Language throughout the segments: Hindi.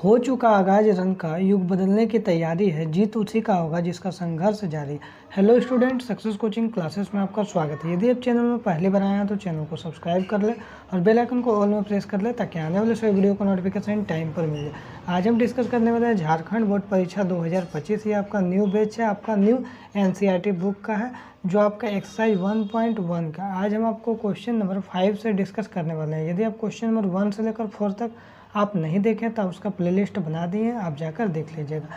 हो चुका आगाज रंग का, युग बदलने की तैयारी है, जीत उसी का होगा जिसका संघर्ष जारी। Hello student, success coaching classes में आपका स्वागत है। यदि आप चैनल में पहले बार आए हैं तो चैनल को सब्सक्राइब कर ले और बेल आइकन को ऑल में प्रेस कर ले ताकि आने वाले सभी वीडियो को नोटिफिकेशन टाइम पर मिल जाए। आज हम डिस्कस करने वाले हैं झारखंड बोर्ड परीक्षा 2025। ये आपका न्यू बैच है, आपका न्यू NCERT बुक का है, जो आपका एक्सरसाइज 1.1 का। आज हम आपको क्वेश्चन नंबर 5 से डिस्कस करने वाले हैं। यदि आप क्वेश्चन नंबर 1 से लेकर 4 तक आप नहीं देखें तो उसका प्लेलिस्ट बना दिए, आप जाकर देख लीजिएगा।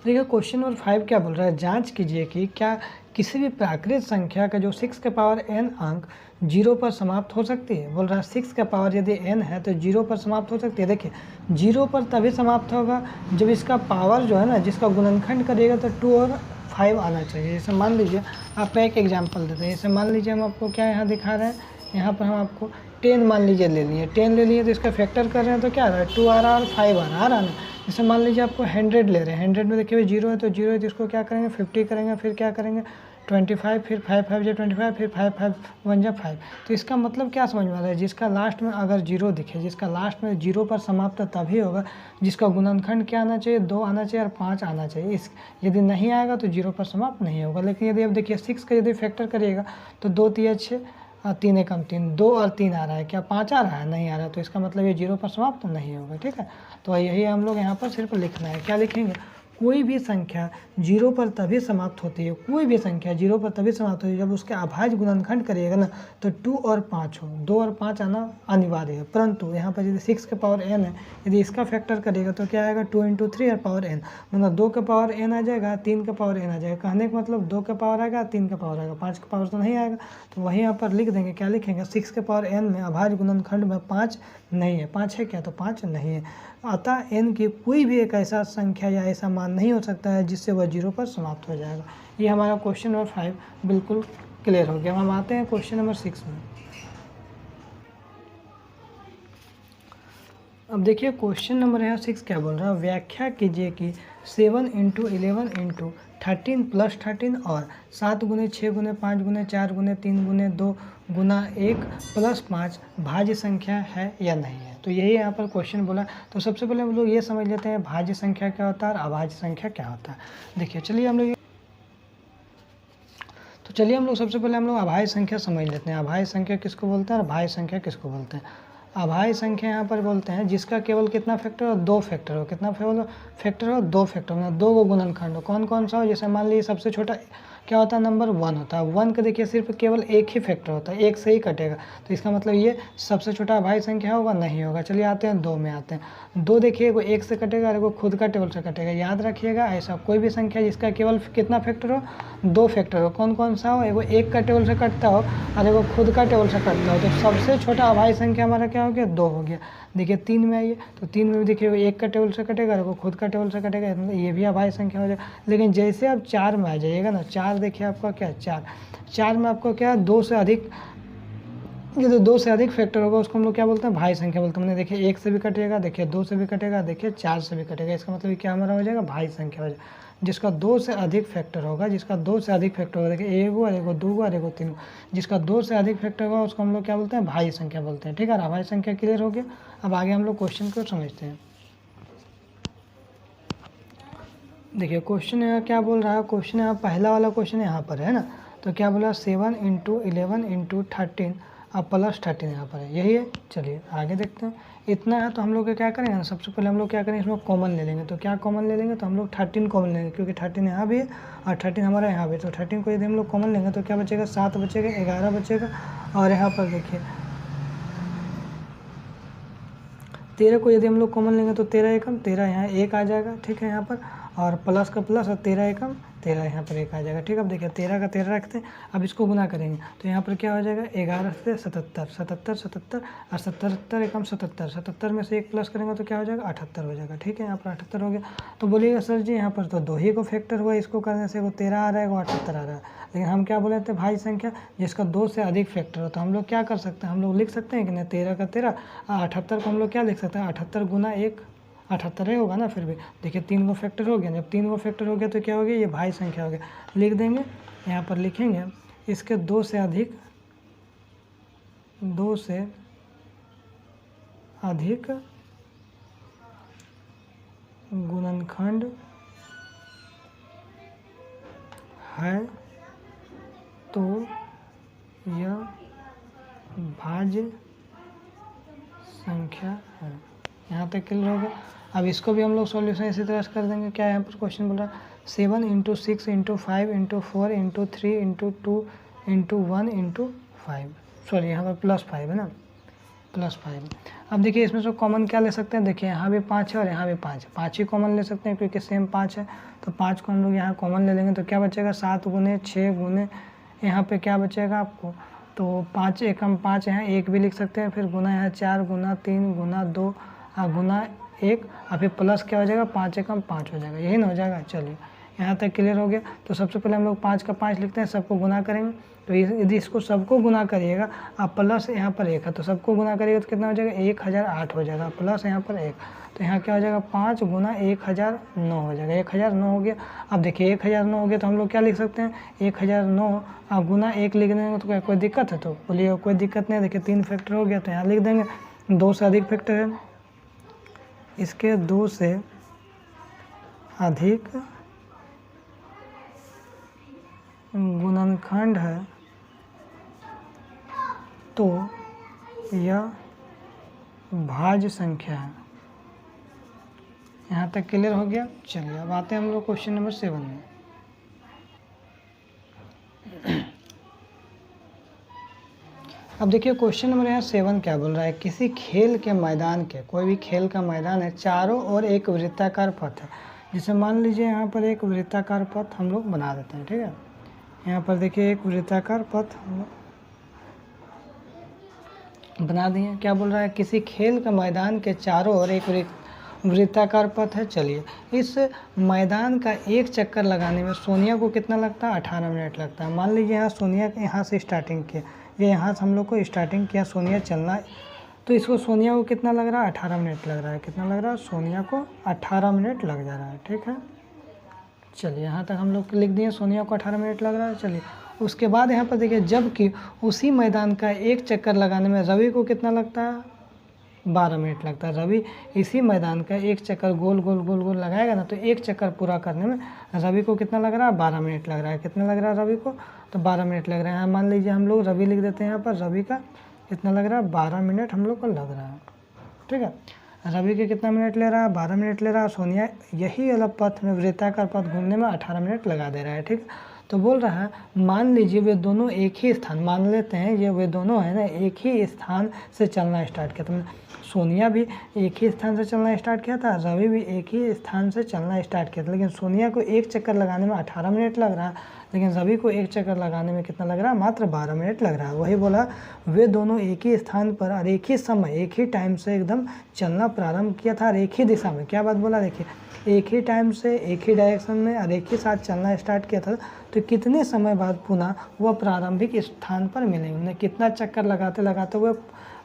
देखिए क्वेश्चन नंबर 5 क्या बोल रहा है, जांच कीजिए कि क्या किसी भी प्राकृत संख्या का जो 6 के पावर n अंक 0 पर समाप्त हो सकती है। बोल रहा है 6 का पावर यदि n है तो 0 पर समाप्त हो सकती है। देखिए 0 पर तभी समाप्त होगा जब इसका पावर जो है ना, जिसका गुणनखंड करिएगा तो 2 और 5 आना चाहिए। जैसे मान लीजिए आप एक एग्जाम्पल देते हैं। जैसे मान लीजिए हम आपको क्या यहाँ दिखा रहे हैं, यहाँ पर हम आपको 10 मान लीजिए ले लिए, 10 ले लिए तो इसका फैक्टर कर रहे हैं तो क्या आ रहा है, 2 आ रहा है और 5 आ रहा है ना। जैसे मान लीजिए आपको 100 ले रहे हैं, 100 में देखिए 0 है तो 0 है तो इसको क्या करेंगे 50 करेंगे, फिर क्या करेंगे 25, फिर 5 5 जो 25, फिर 5 5 1 जा 5। तो इसका मतलब क्या समझ में आ रहा है, जिसका लास्ट में अगर 0 दिखे, जिसका लास्ट में 0 पर समाप्त तभी होगा जिसका गुणनखंड क्या आना चाहिए, 2 आना चाहिए और 5 आना चाहिए। इस यदि नहीं आएगा तो 0 पर समाप्त नहीं होगा। लेकिन यदि आप देखिए 6 का यदि फैक्टर करिएगा तो 2 3 6 3 एकम 3, 2 और 3 आ रहा है, क्या 5 आ रहा है, नहीं आ रहा है। तो इसका मतलब ये 0 पर समाप्त नहीं होगा। ठीक है, तो यही हम लोग यहाँ पर सिर्फ लिखना है। क्या लिखेंगे, कोई भी संख्या 0 पर तभी समाप्त होती है, कोई भी संख्या 0 पर तभी समाप्त होती है जब उसके अभाज्य गुणनखंड करिएगा ना तो 2 और 5 हो। 2 और 5 आना अनिवार्य है। परंतु यहाँ पर यदि 6 के पावर n है, यदि इसका फैक्टर करिएगा तो क्या आएगा 2 × 3 और पावर n, मतलब 2 के पावर n आ जाएगा, 3 के पावर n आ जाएगा। कहने का मतलब 2 के पावर आएगा, 3 के पावर आएगा, 5 के पावर तो नहीं आएगा। तो वहीं यहाँ पर लिख देंगे, क्या लिखेंगे, 6 के पावर n में अभाज्य गुणनखंड में 5 नहीं है। 5 है क्या, तो 5 नहीं है। अतः n की कोई भी एक ऐसा संख्या या ऐसा मान नहीं हो सकता है जिससे वह 0 पर समाप्त हो जाएगा। ये हमारा क्वेश्चन नंबर 5 बिल्कुल क्लियर हो गया। हम आते हैं क्वेश्चन नंबर 6 में। अब देखिए क्वेश्चन नंबर यहाँ 6 क्या बोल रहा है, व्याख्या कीजिए कि 7 × 11 × 13 + 13 और 7 × 6 × 5 × 4 × 3 × 2 × 1 + 5 भाज्य संख्या है या नहीं है। तो यही यहाँ पर क्वेश्चन बोला। तो सबसे पहले हम लोग ये समझ लेते हैं भाज्य संख्या क्या होता है और अभाज्य संख्या क्या होता है। देखिए चलिए हम लोग सबसे पहले हम लोग अभाज्य संख्या समझ लेते हैं। अभाज्य संख्या किसको बोलते हैं और भाज्य संख्या किसको बोलते हैं। अभाज्य संख्या यहाँ पर बोलते हैं जिसका केवल कितना फैक्टर हो, 2 फैक्टर हो। कितना फैक्टर हो, 2 फैक्टर, मतलब 2 को गुणनखंड हो। कौन कौन सा हो, जैसे मान लीजिए सबसे छोटा क्या होता है, नंबर 1 होता है। 1 का देखिए सिर्फ केवल एक ही फैक्टर होता है, एक से ही कटेगा। तो इसका मतलब ये सबसे छोटा अभाज्य संख्या होगा, नहीं होगा। चलिए आते हैं 2 में आते हैं। 2 देखिए वो 1 से कटेगा और वो खुद का टेबल से कटेगा। याद रखिएगा ऐसा कोई भी संख्या जिसका केवल कितना फैक्टर हो, 2 फैक्टर हो। कौन कौन सा हो, एगो 1 का टेबल से कटता हो और एगो खुद का टेबल से कटता हो। तो सबसे छोटा अभाज्य संख्या हमारा क्या हो गया, 2 हो गया। देखिए 3 में आइए, तो 3 में भी देखिए 1 का टेबल से कटेगा और वो खुद का टेबल से कटेगा, मतलब ये भी अभाज्य संख्या हो जाएगा। लेकिन जैसे आप 4 में आ जाइएगा ना, 4 देखिए आपका क्या है, 4 में आपको क्या है, 2 से अधिक, ये तो 2 से अधिक फैक्टर होगा उसको हम लोग क्या बोलते हैं, भाज्य संख्या बोलते हैं। मैंने देखिए 1 से भी कटेगा, देखिए 2 से भी कटेगा, देखिए 4 से भी कटेगा। इसका मतलब क्या हमारा हो जाएगा, भाज्य संख्या हो जाएगा। जिसका 2 से अधिक फैक्टर होगा, जिसका 2 से अधिक फैक्टर होगा, देखिए 1 और 1 2 और 1 3, जिसका 2 से अधिक फैक्टर होगा उसको हम लोग क्या बोलते हैं, भाज्य संख्या बोलते हैं। ठीक है, भाज्य संख्या क्लियर हो गया। अब आगे हम लोग क्वेश्चन को समझते हैं। देखिए क्वेश्चन यहाँ क्या बोल रहा है, क्वेश्चन यहाँ पहला वाला क्वेश्चन यहाँ पर है ना। तो क्या बोला, 7 × 11 × 13 अब +13 यहाँ पर है, यही है। चलिए आगे देखते हैं। इतना है तो हम लोग क्या करेंगे ना, सबसे पहले हम लोग क्या करेंगे, इसमें कॉमन ले लेंगे। तो क्या कॉमन ले लेंगे, तो हम लोग 13 कॉमन लेंगे, क्योंकि 13 यहाँ भी है और 13 हमारा यहाँ भी। तो 13 को यदि हम लोग कॉमन लेंगे तो क्या बचेगा, 7 बचेगा, 11 बचेगा। और यहाँ पर देखिए 13 को यदि हम लोग कॉमन लेंगे तो 13 एकम 13 यहाँ 1 आ जाएगा। ठीक है, यहाँ पर और प्लस का प्लस और 13 एकम 13 यहाँ पर 1 आ जाएगा। ठीक है, अब देखिए 13 का 13 रखते हैं, अब इसको गुना करेंगे तो यहाँ पर क्या हो जाएगा, 11 से 77 77 77 और 77 एकम 77 77 में से 1 प्लस करेंगे तो क्या हो जाएगा, 78 हो जाएगा। ठीक है, यहाँ पर 78 हो गया। तो बोलिएगा सर जी यहाँ पर तो 2 ही को फैक्टर हुआ, इसको करने से वो 13 आ रहा है, वो 78 आ रहा है। लेकिन हम क्या बोले थे, भाज्य संख्या जिसका 2 से अधिक फैक्टर हो। तो हम लोग क्या कर सकते हैं, हम लोग लिख सकते हैं कि नहीं, 13 का 13 78 को हम लोग क्या लिख सकते हैं, 78 गुना 1 78 ही होगा ना। फिर भी देखिए 3 को फैक्टर हो गया, जब 3 को फैक्टर हो गया तो क्या हो गया, ये भाज्य संख्या हो गया। लिख देंगे, यहाँ पर लिखेंगे इसके 2 से अधिक, 2 से अधिक गुणनखंड है तो यह भाज्य संख्या है। यहाँ तक क्लियर हो गया। अब इसको भी हम लोग सॉल्यूशन इसी तरह से कर देंगे। क्या यहाँ पर क्वेश्चन बोल रहा है 7 × 6 × 5 × 4 × 3 × 2 × 1 × 5, सॉरी यहाँ पर +5 है ना, +5। अब देखिए इसमें से कॉमन क्या ले सकते हैं, देखिए यहाँ भी 5 है और यहाँ भी 5 है, 5 ही कॉमन ले सकते हैं क्योंकि सेम 5 है। तो 5 को हम लोग यहाँ कॉमन ले लेंगे तो क्या बचेगा 7 × 6 × यहाँ पे क्या बचेगा आपको, तो 5 एकम 5 यहाँ 1 भी लिख सकते हैं, फिर गुना यहाँ 4 × 3 × 2 गुना 1 और फिर प्लस क्या हो जाएगा 5 एकम 5 हो जाएगा, यही ना हो जाएगा। चलिए यहाँ तक क्लियर हो गया। तो सबसे पहले हम लोग 5 का 5 लिखते हैं, सबको गुना करेंगे। तो यदि इसको सबको गुना करिएगा आप प्लस यहाँ पर 1 है तो सबको गुना करिएगा तो कितना हो जाएगा 1008 हो जाएगा, प्लस यहाँ पर 1 तो यहाँ क्या हो जाएगा 5 × 1009 हो जाएगा, 1009 हो गया। अब देखिए 1009 हो गया तो हम लोग क्या लिख सकते हैं 1009 गुना 1 लिख देंगे तो क्या कोई दिक्कत है, तो बोलिए कोई दिक्कत नहीं। देखिए 3 फैक्टर हो गया तो यहाँ लिख देंगे। 2 से अधिक फैक्टर है, इसके 2 से अधिक गुणनखंड है तो यह भाज्य संख्या है। यहाँ तक क्लियर हो गया। चलिए अब आते हैं हम लोग क्वेश्चन नंबर 7 में। अब देखिए क्वेश्चन नंबर यहाँ 7 क्या बोल रहा है, किसी खेल के मैदान के, कोई भी खेल का मैदान है, चारों ओर एक वृत्ताकार पथ है। जैसे मान लीजिए यहाँ पर एक वृत्ताकार पथ हम लोग बना देते हैं, ठीक है। यहाँ पर देखिए एक वृत्ताकार पथ हम लोग बना दिए। क्या बोल रहा है, किसी खेल का मैदान के चारों ओर एक वृत्ताकार पथ है। चलिए इस मैदान का एक चक्कर लगाने में सोनिया को कितना लगता है 18 मिनट लगता है। मान लीजिए यहाँ सोनिया यहाँ से स्टार्टिंग किया, ये यहाँ से हम लोग को स्टार्टिंग किया सोनिया चलना, तो इसको सोनिया को कितना लग रहा है 18 मिनट लग रहा है। कितना लग रहा है, सोनिया को 18 मिनट लग जा रहा है, ठीक है। चलिए यहाँ तक हम लोग लिख दिए सोनिया को 18 मिनट लग रहा है। चलिए उसके बाद यहाँ पर देखिए जबकि उसी मैदान का एक चक्कर लगाने में रवि को कितना लगता है 12 मिनट लगता है। रवि इसी मैदान का एक चक्कर गोल गोल गोल गोल लगाएगा ना, तो एक चक्कर पूरा करने में रवि को कितना लग रहा है 12 मिनट लग रहा है। कितना लग रहा है रवि को, तो 12 मिनट लग रहा है। मान लीजिए हम लोग रवि लिख देते हैं यहाँ पर, रवि का कितना लग रहा है 12 मिनट हम लोग को लग रहा है, ठीक है। रवि के कितना मिनट ले रहा है 12 मिनट ले रहा है। सोनिया यही अलग पथ में वृत्ताकार पथ घूमने में 18 मिनट लगा दे रहा है, ठीक है। तो बोल रहा है मान लीजिए वे दोनों एक ही स्थान, मान लेते हैं ये वे दोनों है ना एक ही स्थान से चलना स्टार्ट किया। तो सोनिया भी एक ही स्थान से चलना स्टार्ट किया था, रवि भी एक ही स्थान से चलना स्टार्ट किया था। लेकिन सोनिया को एक चक्कर लगाने में 18 मिनट लग रहा है, लेकिन रवि को एक चक्कर लगाने में कितना लग रहा है मात्र 12 मिनट लग रहा है। वही बोला वे दोनों एक ही स्थान पर और एक ही समय एक ही टाइम से एकदम चलना प्रारंभ किया था और एक ही दिशा में। क्या बात बोला, देखिए एक ही टाइम से एक ही डायरेक्शन में और एक ही साथ चलना स्टार्ट किया था, तो कितने समय बाद पुनः वह प्रारंभिक स्थान पर मिलेंगे। कितना चक्कर लगाते लगाते हुए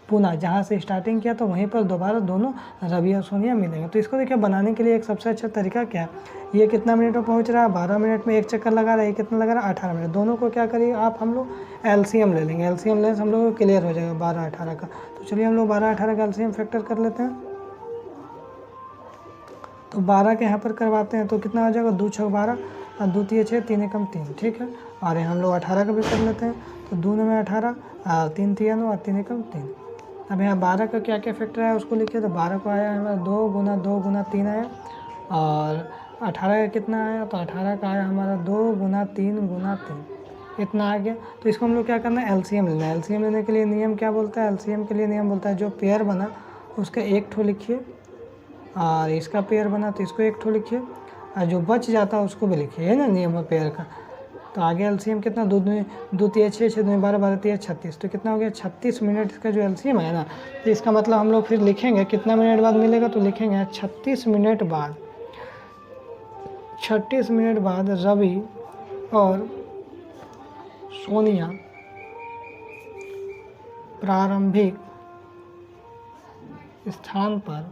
पुनः जहाँ से स्टार्टिंग किया तो वहीं पर दोबारा दोनों रवि और सोनिया मिलेंगे। तो इसको देखिए बनाने के लिए एक सबसे अच्छा तरीका क्या है, ये कितना मिनट में पहुँच रहा है 12 मिनट में एक चक्कर लगा रहा है, कितना लगा रहा है 18 मिनट। दोनों को क्या करिए आप हम लोग एलसीएम ले लेंगे, एलसीएम लेने से हम लोग को क्लियर हो जाएगा 12-18 का। तो चलिए हम लोग 12-18 का एलसीएम फैक्टर कर लेते हैं। तो 12 के यहाँ पर करवाते हैं तो कितना हो जाएगा 2 6 12 और 2 3 6 3 एकम 3, ठीक है। और यहाँ हम लोग 18 का भी कर लेते हैं, तो 2 में 18 और 3 3 और 3 एकम 3। अब यहाँ 12 का क्या क्या फैक्टर है उसको लिखिए। तो 12 को आया हमारा 2 गुना 3 आया, और 18 का कितना आया, तो 18 का आया हमारा 2 गुना 3 गुना 3, इतना आ गया। तो इसको हम लोग क्या करना है एलसीएम लेना है। एलसीएम लेने के लिए नियम क्या बोलता है, एलसीएम के लिए नियम बोलता है जो पेयर बना उसका एक ठो लिखिए, और इसका पेयर बना तो इसको एक ठो लिखिए, और जो बच जाता है उसको भी लिखिए, है ना नियम है पेयर का। तो आगे एलसीएम कितना 2 3 6 6 2 12 12 3 36, तो कितना हो गया 36 मिनट इसका जो एलसीएम है ना। तो इसका मतलब हम लोग फिर लिखेंगे कितना मिनट बाद मिलेगा, तो लिखेंगे 36 मिनट बाद, 36 मिनट बाद रवि और सोनिया प्रारंभिक स्थान पर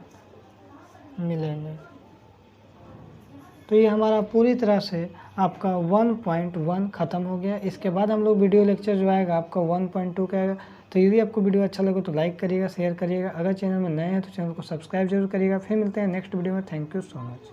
मिलेंगे। तो ये हमारा पूरी तरह से आपका 1.1 ख़त्म हो गया। इसके बाद हम लोग वीडियो लेक्चर जो आएगा आपका 1.2 का आएगा। तो यदि आपको वीडियो अच्छा लगे तो लाइक करिएगा, शेयर करिएगा। अगर चैनल में नए हैं तो चैनल को सब्सक्राइब जरूर करिएगा। फिर मिलते हैं नेक्स्ट वीडियो में। Thank you so much.